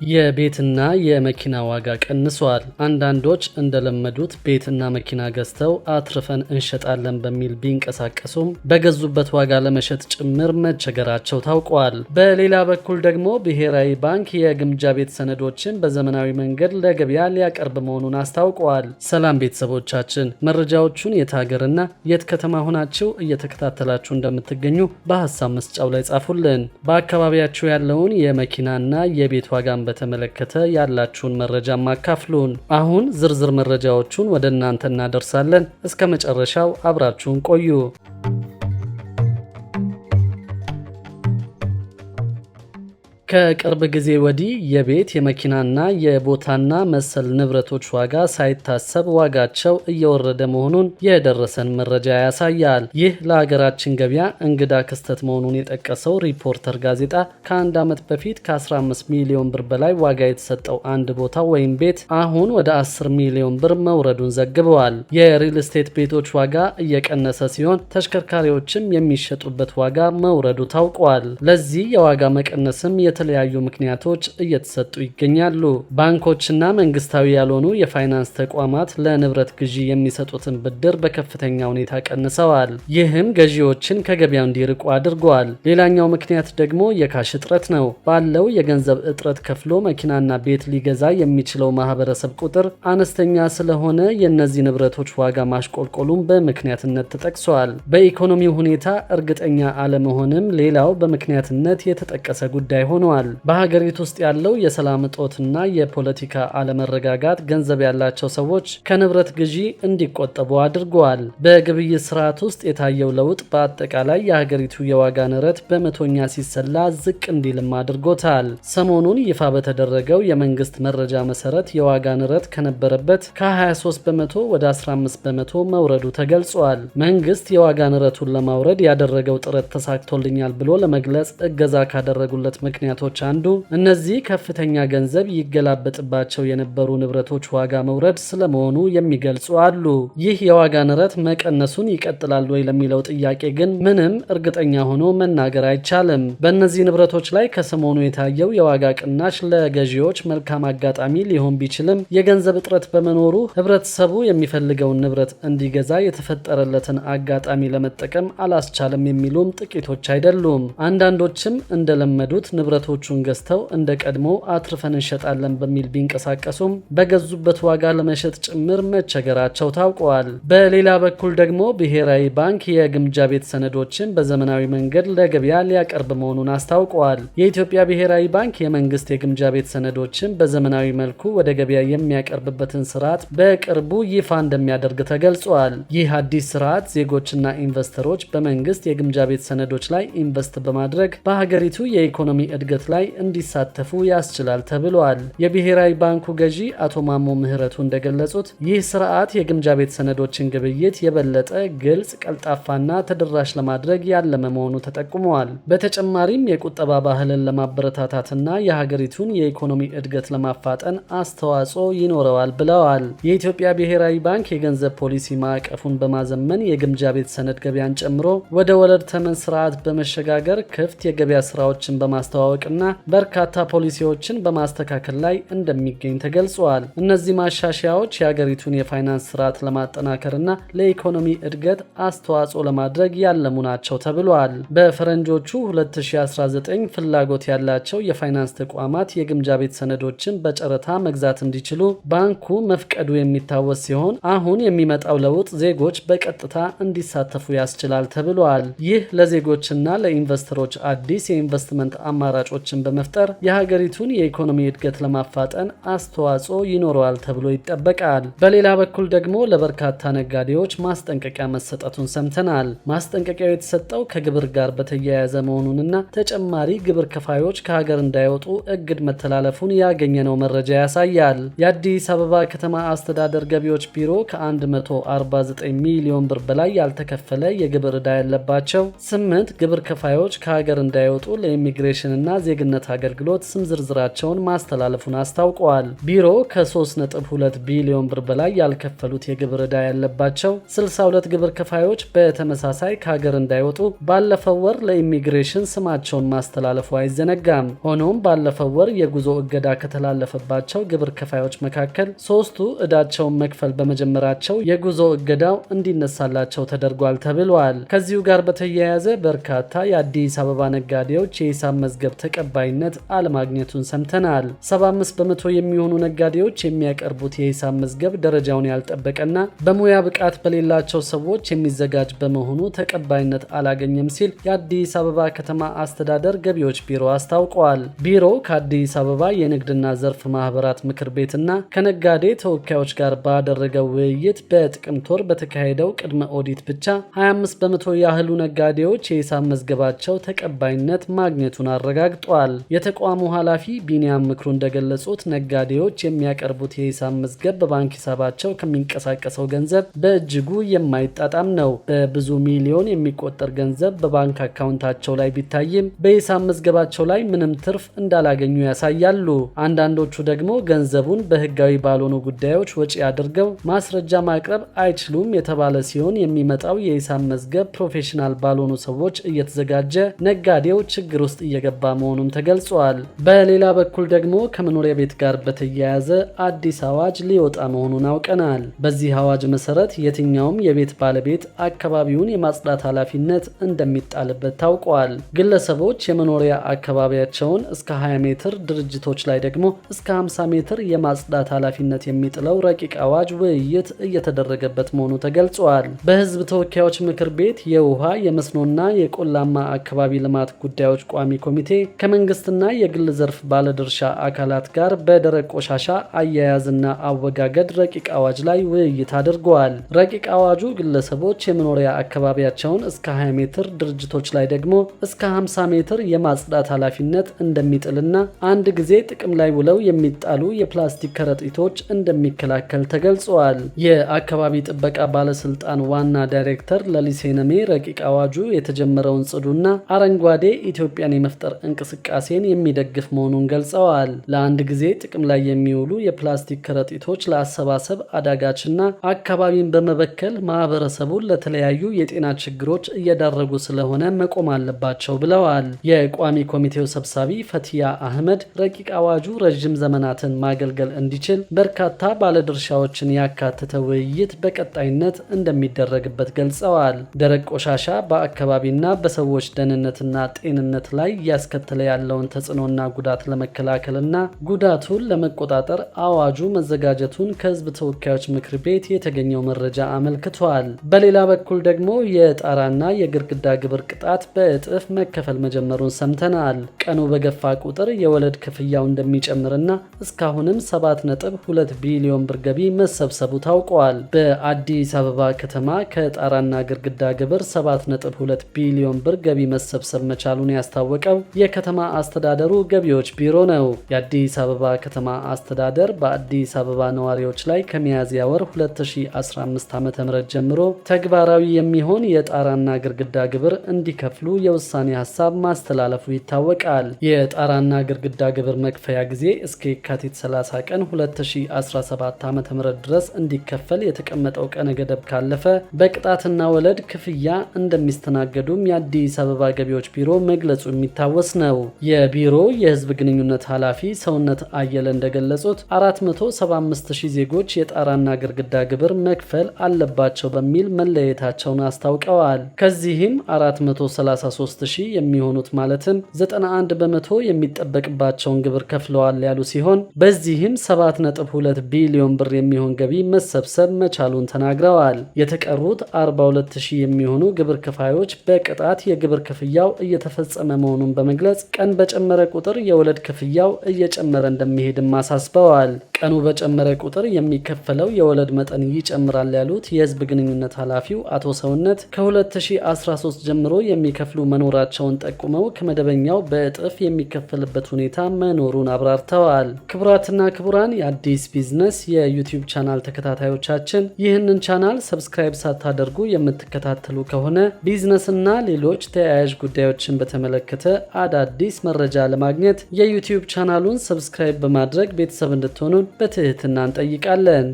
የቤትና የመኪና ዋጋ ቀንሷል። አንዳንዶች እንደለመዱት ቤትና መኪና ገዝተው አትርፈን እንሸጣለን በሚል ቢንቀሳቀሱም በገዙበት ዋጋ ለመሸጥ ጭምር መቸገራቸው ታውቋል። በሌላ በኩል ደግሞ ብሔራዊ ባንክ የግምጃ ቤት ሰነዶችን በዘመናዊ መንገድ ለገበያ ሊያቀርብ መሆኑን አስታውቋል። ሰላም ቤተሰቦቻችን፣ መረጃዎቹን የት ሀገርና የት ከተማ ሆናችሁ እየተከታተላችሁ እንደምትገኙ በሀሳብ መስጫው ላይ ጻፉልን። በአካባቢያችሁ ያለውን የመኪናና የቤት ዋጋን በተመለከተ ያላችሁን መረጃ ማካፍሉን። አሁን ዝርዝር መረጃዎቹን ወደ እናንተ እናደርሳለን። እስከ መጨረሻው አብራችሁን ቆዩ። ከቅርብ ጊዜ ወዲህ የቤት የመኪናና የቦታና መሰል ንብረቶች ዋጋ ሳይታሰብ ዋጋቸው እየወረደ መሆኑን የደረሰን መረጃ ያሳያል። ይህ ለሀገራችን ገበያ እንግዳ ክስተት መሆኑን የጠቀሰው ሪፖርተር ጋዜጣ ከአንድ ዓመት በፊት ከ15 ሚሊዮን ብር በላይ ዋጋ የተሰጠው አንድ ቦታ ወይም ቤት አሁን ወደ 10 ሚሊዮን ብር መውረዱን ዘግበዋል። የሪል ስቴት ቤቶች ዋጋ እየቀነሰ ሲሆን ተሽከርካሪዎችም የሚሸጡበት ዋጋ መውረዱ ታውቋል። ለዚህ የዋጋ መቀነስም የተለያዩ ምክንያቶች እየተሰጡ ይገኛሉ። ባንኮችና መንግስታዊ ያልሆኑ የፋይናንስ ተቋማት ለንብረት ግዢ የሚሰጡትን ብድር በከፍተኛ ሁኔታ ቀንሰዋል። ይህም ገዢዎችን ከገበያው እንዲርቁ አድርገዋል። ሌላኛው ምክንያት ደግሞ የካሽ እጥረት ነው። ባለው የገንዘብ እጥረት ከፍሎ መኪናና ቤት ሊገዛ የሚችለው ማህበረሰብ ቁጥር አነስተኛ ስለሆነ የእነዚህ ንብረቶች ዋጋ ማሽቆልቆሉም በምክንያትነት ተጠቅሷል። በኢኮኖሚው ሁኔታ እርግጠኛ አለመሆንም ሌላው በምክንያትነት የተጠቀሰ ጉዳይ ሆኗል። በሀገሪቱ ውስጥ ያለው የሰላም እጦትና የፖለቲካ አለመረጋጋት ገንዘብ ያላቸው ሰዎች ከንብረት ግዢ እንዲቆጠቡ አድርገዋል። በግብይት ስርዓት ውስጥ የታየው ለውጥ በአጠቃላይ የሀገሪቱ የዋጋ ንረት በመቶኛ ሲሰላ ዝቅ እንዲልም አድርጎታል። ሰሞኑን ይፋ በተደረገው የመንግስት መረጃ መሰረት የዋጋ ንረት ከነበረበት ከ23 በመቶ ወደ 15 በመቶ መውረዱ ተገልጿል። መንግስት የዋጋ ንረቱን ለማውረድ ያደረገው ጥረት ተሳክቶልኛል ብሎ ለመግለጽ እገዛ ካደረጉለት ምክንያቶች አንዱ እነዚህ ከፍተኛ ገንዘብ ይገላበጥባቸው የነበሩ ንብረቶች ዋጋ መውረድ ስለመሆኑ የሚገልጹ አሉ። ይህ የዋጋ ንረት መቀነሱን ይቀጥላል ወይ ለሚለው ጥያቄ ግን ምንም እርግጠኛ ሆኖ መናገር አይቻልም። በእነዚህ ንብረቶች ላይ ከሰሞኑ የታየው የዋጋ ቅናሽ ለገዢዎች መልካም አጋጣሚ ሊሆን ቢችልም የገንዘብ እጥረት በመኖሩ ህብረተሰቡ የሚፈልገውን ንብረት እንዲገዛ የተፈጠረለትን አጋጣሚ ለመጠቀም አላስቻለም የሚሉም ጥቂቶች አይደሉም። አንዳንዶችም እንደለመዱት ንብረቶቹን ገዝተው እንደ ቀድሞ አትርፈን እንሸጣለን በሚል ቢንቀሳቀሱም በገዙበት ዋጋ ለመሸጥ ጭምር መቸገራቸው ታውቋል። በሌላ በኩል ደግሞ ብሔራዊ ባንክ የግምጃ ቤት ሰነዶችን በዘመናዊ መንገድ ለገበያ ሊያቀርብ መሆኑን አስታውቋል። የኢትዮጵያ ብሔራዊ ባንክ የመንግስት የግምጃ ቤት ሰነዶችን በዘመናዊ መልኩ ወደ ገበያ የሚያቀርብበትን ስርዓት በቅርቡ ይፋ እንደሚያደርግ ተገልጿል። ይህ አዲስ ስርዓት ዜጎችና ኢንቨስተሮች በመንግስት የግምጃ ቤት ሰነዶች ላይ ኢንቨስት በማድረግ በሀገሪቱ የኢኮኖሚ እድገት ላይ እንዲሳተፉ ያስችላል ተብሏል። የብሔራዊ ባንኩ ገዢ አቶ ማሞ ምህረቱ እንደገለጹት ይህ ስርዓት የግምጃ ቤት ሰነዶችን ግብይት የበለጠ ግልጽ፣ ቀልጣፋና ተደራሽ ለማድረግ ያለመ መሆኑ ተጠቁመዋል። በተጨማሪም የቁጠባ ባህልን ለማበረታታትና የሀገሪቱን የኢኮኖሚ እድገት ለማፋጠን አስተዋጽኦ ይኖረዋል ብለዋል። የኢትዮጵያ ብሔራዊ ባንክ የገንዘብ ፖሊሲ ማዕቀፉን በማዘመን የግምጃ ቤት ሰነድ ገበያን ጨምሮ ወደ ወለድ ተመን ስርዓት በመሸጋገር ክፍት የገበያ ስራዎችን በማስተዋወቅና በርካታ ፖሊሲዎችን በማስተካከል ላይ እንደሚገኝ ተገልጿል። እነዚህ ማሻሻያዎች የሀገሪቱን የፋይናንስ ስርዓት ለማጠናከርና ለኢኮኖሚ እድገት አስተዋጽኦ ለማድረግ ያለሙ ናቸው ተብሏል። በፈረንጆቹ 2019 ፍላጎት ያላቸው የፋይናንስ ተቋማት የግምጃ ቤት ሰነዶችን በጨረታ መግዛት እንዲችሉ ባንኩ መፍቀዱ የሚታወስ ሲሆን አሁን የሚመጣው ለውጥ ዜጎች በቀጥታ እንዲሳተፉ ያስችላል ተብሏል። ይህ ለዜጎችና ለኢንቨስተሮች አዲስ የኢንቨስትመንት አማራጮችን በመፍጠር የሀገሪቱን የኢኮኖሚ እድገት ለማፋጠን አስተዋጽኦ ይኖረዋል ተብሎ ይጠበቃል። በሌላ በኩል ደግሞ ለበርካታ ነጋዴዎች ማስጠንቀቂያ መሰጠቱን ሰምተናል። ማስጠንቀቂያው የተሰጠው ከግብር ጋር በተያያዘ መሆኑንና ተጨማሪ ግብር ከፋዮች ከሀገር እንዳይወጡ እግድ መተላለፉን ያገኘነው መረጃ ያሳያል። የአዲስ አበባ ከተማ አስተዳደር ገቢዎች ቢሮ ከ149 ሚሊዮን ብር በላይ ያልተከፈለ የግብር ዕዳ ያለባቸው 8 ግብር ከፋዮች ከሀገር እንዳይወጡ ለኢሚግሬሽን እና ዜግነት አገልግሎት ስም ዝርዝራቸውን ማስተላለፉን አስታውቀዋል። ቢሮው ከ3.2 ቢሊዮን ብር በላይ ያልከፈሉት የግብር ዕዳ ያለባቸው 62 ግብር ከፋዮች በተመሳሳይ ከሀገር እንዳይወጡ ባለፈው ወር ለኢሚግሬሽን ስማቸውን ማስተላለፉ አይዘነጋም። ሆኖም ባለፈው ወር የጉዞ እገዳ ከተላለፈባቸው ግብር ከፋዮች መካከል ሶስቱ ዕዳቸውን መክፈል በመጀመራቸው የጉዞ እገዳው እንዲነሳላቸው ተደርጓል ተብሏል። ከዚሁ ጋር በተያያዘ በርካታ የአዲስ አበባ ነጋዴዎች የሂሳብ መዝገብ ተቀባይነት አለማግኘቱን ሰምተናል። 75 በመቶ የሚሆኑ ነጋዴዎች የሚያቀርቡት የሂሳብ መዝገብ ደረጃውን ያልጠበቀና በሙያ ብቃት በሌላቸው ሰዎች የሚዘጋጅ በመሆኑ ተቀባይነት አላገኘም ሲል የአዲስ አበባ ከተማ አስተዳደር ገቢዎች ቢሮ አስታውቋል። ቢሮው ከአዲስ አበባ የንግድና ዘርፍ ማህበራት ምክር ቤትና ከነጋዴ ተወካዮች ጋር ባደረገው ውይይት በጥቅምት ወር በተካሄደው ቅድመ ኦዲት ብቻ 25 በመቶ ያህሉ ነጋዴዎች የሂሳብ መዝገባቸው ተቀባይነት ማግኘቱን አረጋግጧል። የተቋሙ ኃላፊ ቢኒያም ምክሩ እንደገለጹት ነጋዴዎች የሚያቀርቡት የሂሳብ መዝገብ በባንክ ሂሳባቸው ከሚንቀሳቀሰው ገንዘብ በእጅጉ የማይጣጣም ነው። በብዙ ሚሊዮን የሚቆጠር ገንዘብ በባንክ አካውንታቸው ላይ ቢታይም በሂሳብ መዝገባቸው ላይ ምንም ትርፍ እንዳላገኙ ያሳያሉ። አንዳንዶቹ ደግሞ ገንዘቡን በህጋዊ ባልሆኑ ጉዳዮች ወጪ አድርገው ማስረጃ ማቅረብ አይችሉም የተባለ ሲሆን የሚመጣው የሂሳብ መዝገብ ፕሮፌሽናል ባልሆኑ ሰዎች እየተዘጋጀ ነጋዴው ችግር ውስጥ እየገባ መሆኑን ተገልጿል። በሌላ በኩል ደግሞ ከመኖሪያ ቤት ጋር በተያያዘ አዲስ አዋጅ ሊወጣ መሆኑን አውቀናል። በዚህ አዋጅ መሰረት የትኛውም የቤት ባለቤት አካባቢውን የማጽዳት ኃላፊነት እንደሚጣልበት ታውቋል። ግለሰቦች የመኖሪያ አካባቢያቸውን እስከ 20 ሜትር፣ ድርጅቶች ላይ ደግሞ እስከ 50 ሜትር የማጽዳት ኃላፊነት የሚጥለው ረቂቅ አዋጅ ውይይት እየተደረገበት መሆኑ ተገልጿል። በህዝብ ተወካዮች ምክር ቤት የውሃ የመስኖና የቆላማ አካባቢ ልማት ጉዳዮች ቋሚ ኮሚቴ ከመንግስትና የግል ዘርፍ ባለድርሻ አካላት ጋር በደረቅ ቆሻሻ አያያዝና አወጋገድ ረቂቅ አዋጅ ላይ ውይይት አድርገዋል። ረቂቅ አዋጁ ግለሰቦች የመኖሪያ አካባቢያቸውን እስከ 20 ሜትር፣ ድርጅቶች ላይ ደግሞ እስከ 50 ሜትር የማጽዳት ኃላፊነት እንደሚጥልና አንድ ጊዜ ጥቅም ላይ ውለው የሚጣሉ የፕላስቲክ ከረጢቶች እንደሚከላከል ተገልጿል። የአካባቢ ጥበቃ ባለስልጣን ዋና ዳይሬክተር ለሊሴ ነሜ ረቂቅ አዋጁ የተጀመረውን ጽዱና አረንጓዴ ኢትዮጵያን የመፍጠር እንቅስቃሴን የሚደግፍ መሆኑን ገልጸዋል። ለአንድ ጊዜ ጥቅም ላይ የሚውሉ የፕላስቲክ ከረጢቶች ለአሰባሰብ አዳጋችና አካባቢን በመበከል ማህበረሰቡን ለተለያዩ የጤና ችግሮች እየዳረጉ ስለሆነ መቆም አለባቸው ብለዋል። የቋሚ ኮሚቴው ሰብሳቢ ፈቲያ አህመድ ረቂቅ አዋጁ ረዥም ዘመናትን ማገልገል እንዲችል በርካታ ባለድርሻዎችን ያካተተ ውይይት በቀጣይነት እንደሚደረግበት ገልጸዋል። ደረቅ ቆሻሻ በአካባቢና በሰዎች ደህንነትና ጤንነት ላይ እያስከተለ ያለውን ተጽዕኖና ጉዳት ለመከላከልና ጉዳቱን ለመቆጣጠር አዋጁ መዘጋጀቱን ከህዝብ ተወካዮች ምክር ቤት የተገኘው መረጃ አመልክቷል። በሌላ በኩል ደግሞ የጣራና የግድግዳ ግብር ቅጣት በእጥፍ መከፈል መጀመሩን ሰምተናል። ቀኑ በገፋ ቁጥር የወለድ ክፍያው እንደሚጨምርና እስካሁንም 7.2 ቢሊዮን ብር ገቢ መሰብሰቡ ታውቋል። በአዲስ አበባ ከተማ ከጣራና ግድግዳ ግብር 7.2 ቢሊዮን ብር ገቢ መሰብሰብ መቻሉን ያስታወቀው የከተማ አስተዳደሩ ገቢዎች ቢሮ ነው። የአዲስ አበባ ከተማ አስተዳደር በአዲስ አበባ ነዋሪዎች ላይ ከሚያዝያ ወር 2015 ዓ.ም ጀምሮ ተግባራዊ የሚሆን የጣራና ግድግዳ ግብር እንዲከፍሉ የውሳኔ ሀሳብ ማስተላለፉ ይታወቃል። የጣራና ግድግዳ ግብር መክፈያ ጊዜ እስከ የካቲት 30 ቀን 2017 ዓ.ም ድረስ እንዲከፈል የተቀመጠው ቀነ ገደብ ካለፈ በቅጣትና ወለድ ክፍያ እንደሚስተናገዱም የአዲስ አበባ ገቢዎች ቢሮ መግለጹ የሚታወስ ነው። የቢሮ የህዝብ ግንኙነት ኃላፊ ሰውነት አየለ እንደገለጹት 475,000 ዜጎች የጣራና ግድግዳ ግብር መክፈል አለባቸው በሚል መለየታቸውን አስታውቀዋል። ከዚህም 433,000 የሚሆኑት ማለትም 91 በመቶ የሚጠበቅባቸውን ግብር ከፍለዋል ያሉ ሲሆን በዚህም 7.2 ቢሊዮን ብር የሚሆን ገቢ መሰብሰብ መቻሉን ተናግረዋል። የተቀሩት 42,000 የሚሆኑ ግብር ከፋዮች በቅጣት የግብር ክፍያው እየተፈጸመ መሆኑን በመግለጽ ቀን በጨመረ ቁጥር የወለድ ክፍያው እየጨመረ እንደሚሄድም አሳስበዋል። ቀኑ በጨመረ ቁጥር የሚከፈለው የወለድ መጠን ይጨምራል ያሉት የህዝብ ግንኙነት ኃላፊው አቶ ሰውነት ከ2013 ጀምሮ የሚከፍሉ መኖራቸውን ጠቁመው ከመደበኛው በእጥፍ የሚከፈልበት ሁኔታ መኖሩን አብራርተዋል። ክቡራትና ክቡራን የአዲስ ቢዝነስ የዩቲዩብ ቻናል ተከታታዮቻችን ይህንን ቻናል ሰብስክራይብ ሳታደርጉ የምትከታተሉ ከሆነ ቢዝነስና ሌሎች ተያያዥ ጉዳዮችን በተመለከተ አዳዲስ አዳዲስ መረጃ ለማግኘት የዩቲዩብ ቻናሉን ሰብስክራይብ በማድረግ ቤተሰብ እንድትሆኑን በትህትና እንጠይቃለን።